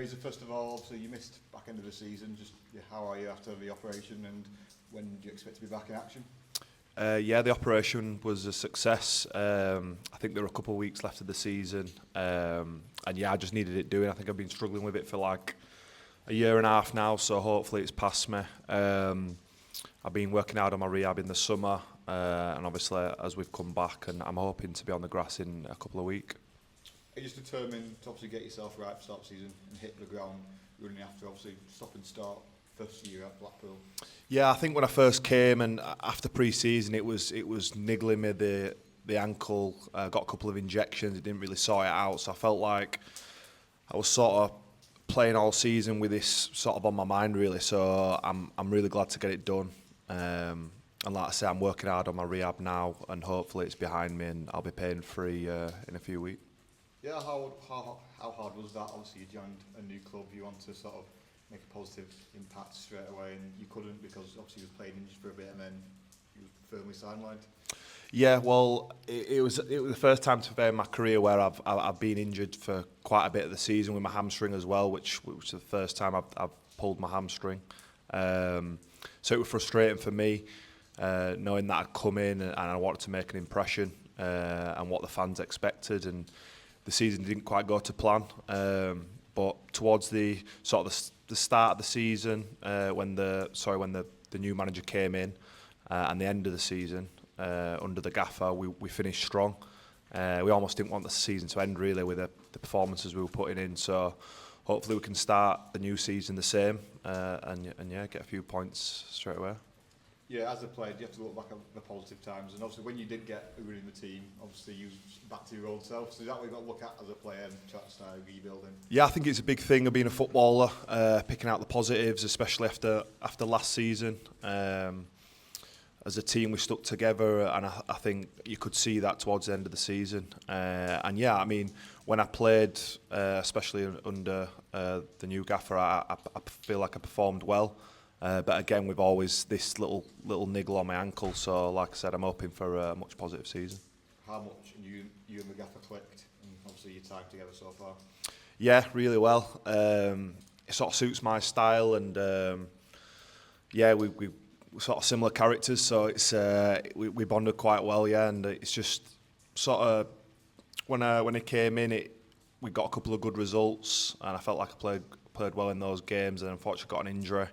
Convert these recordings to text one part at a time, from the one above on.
Fraser, first of all, obviously you missed back end of the season. Just how are you after the operation, and when do you expect to be back in action? Yeah, the operation was a success. I think there were a couple of weeks left of the season, and yeah, I just needed it doing. I think I've been struggling with it for like a year and a half now, so hopefully it's past me. I've been working out on my rehab in the summer, and obviously as we've come back, and I'm hoping to be on the grass in a couple of weeks. Are you just determined to obviously get yourself right for start season and hit the ground running after obviously stop and start first year at Blackpool? Yeah, I think when I first came and after pre-season, it was niggling me the ankle. I got a couple of injections. It didn't really sort it out, so I felt like I was sort of playing all season with this sort of on my mind really. So I'm really glad to get it done. And like I say, I'm working hard on my rehab now, and hopefully it's behind me, and I'll be pain free in a few weeks. Yeah, how hard was that? Obviously you joined a new club. You want to sort of make a positive impact straight away, and you couldn't because obviously you were playing injured for a bit, and then you were firmly sidelined. Yeah, well, it was the first time in my career where I've been injured for quite a bit of the season with my hamstring as well, which was the first time I've pulled my hamstring. So it was frustrating for me, knowing that I'd come in and I wanted to make an impression and what the fans expected, and the season didn't quite go to plan. But towards the sort of the start of the season, when the new manager came in, and the end of the season under the gaffer, we finished strong. We almost didn't want the season to end really with the performances we were putting in. So hopefully we can start the new season the same, and yeah, get a few points straight away. Yeah, as a player, you have to look back at the positive times, and obviously when you did get a win in the team, obviously you was back to your old self. So is that what you've got to look at as a player and try to start rebuilding? Yeah, I think it's a big thing of being a footballer, picking out the positives, especially after last season. As a team, we stuck together, and I think you could see that towards the end of the season. And yeah, I mean, when I played, especially under the new gaffer, I feel like I performed well. But again, with always this little niggle on my ankle. So, like I said, I'm hoping for a much positive season. How much you and the gaffer clicked, and obviously your time together so far? Yeah, really well. It sort of suits my style, and yeah, we sort of similar characters, so it's we bonded quite well, yeah. And it's just sort of when it came in, we got a couple of good results, and I felt like I played well in those games, and unfortunately got an injury.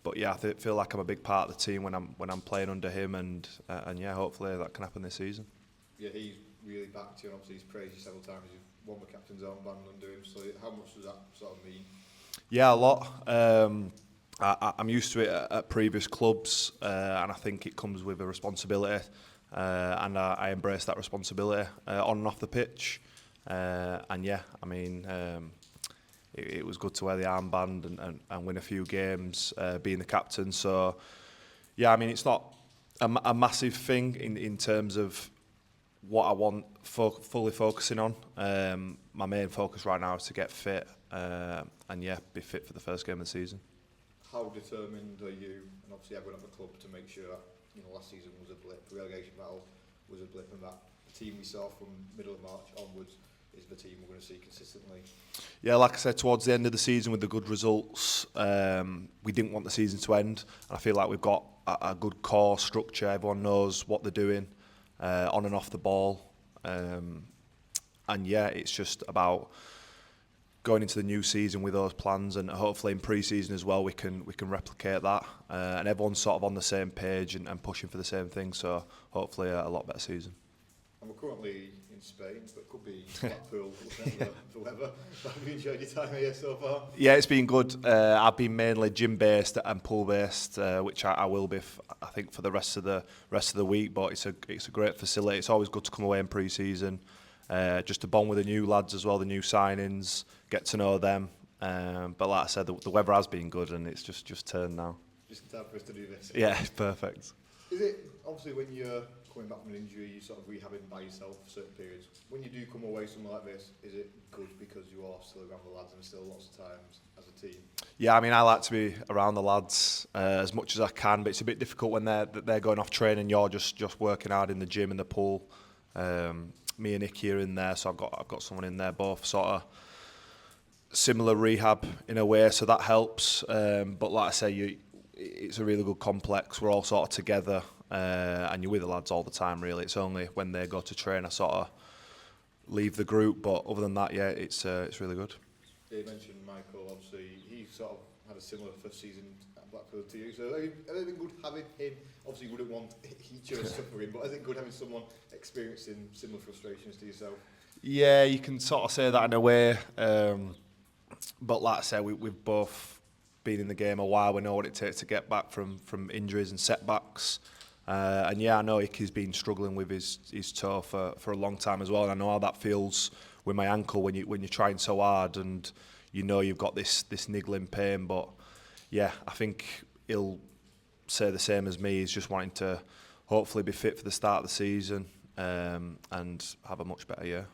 But yeah, I feel like I'm a big part of the team when I'm playing under him, and yeah, hopefully that can happen this season. Yeah, he's really backed you, and obviously he's praised you several times. You've won the captain's armband under him, so how much does that sort of mean? Yeah, a lot. I'm used to it at previous clubs, and I think it comes with a responsibility, and I embrace that responsibility on and off the pitch. And yeah, I mean, it was good to wear the armband and win a few games, being the captain. So yeah, I mean, it's not a massive thing in terms of what I want fully focusing on. My main focus right now is to get fit, and yeah, be fit for the first game of the season. How determined are you, and obviously everyone at the club, to make sure that last season was a blip, the relegation battle was a blip, and that the team we saw from middle of March onwards is the team we're going to see consistently? Yeah, like I said, towards the end of the season with the good results, we didn't want the season to end. And I feel like we've got a good core structure. Everyone knows what they're doing on and off the ball, and yeah, it's just about going into the new season with those plans, and hopefully in pre-season as well we can replicate that, and everyone's sort of on the same page and pushing for the same thing, so hopefully a lot better season. And we're currently in Spain, but it could be Blackpool, looking at the weather. Have you enjoyed your time here so far? Yeah, it's been good. I've been mainly gym-based and pool-based, which I will be, I think, for the rest of the week, but it's a great facility. It's always good to come away in pre-season, just to bond with the new lads as well, the new signings, get to know them. But like I said, the weather has been good, and it's just turned now. Just in time for us to do this. Yeah, perfect. Is it, obviously when you're coming back from an injury, you sort of rehabbing by yourself for certain periods. When you do come away somewhere like this, is it good because you are still around the lads and still lots of times as a team? Yeah, I mean, I like to be around the lads as much as I can, but it's a bit difficult when they're going off training. You're just working hard in the gym and the pool. Me and Nicky are in there, so I've got someone in there, both sort of similar rehab in a way, so that helps. But like I say, it's a really good complex. We're all sort of together, and you're with the lads all the time. Really, it's only when they go to train I sort of leave the group. But other than that, yeah, it's really good. Yeah, you mentioned Michael. Obviously, he sort of had a similar first season at Blackpool to you. So, has it been good having him? Obviously, you wouldn't want each other suffering, but is it good having someone experiencing similar frustrations to yourself? Yeah, you can sort of say that in a way. But like I said, we've both been in the game a while. We know what it takes to get back from injuries and setbacks. And yeah, I know Icky's been struggling with his toe for a long time as well. And I know how that feels with my ankle when you're trying so hard and you know you've got this niggling pain. But yeah, I think he'll say the same as me. He's just wanting to hopefully be fit for the start of the season and have a much better year.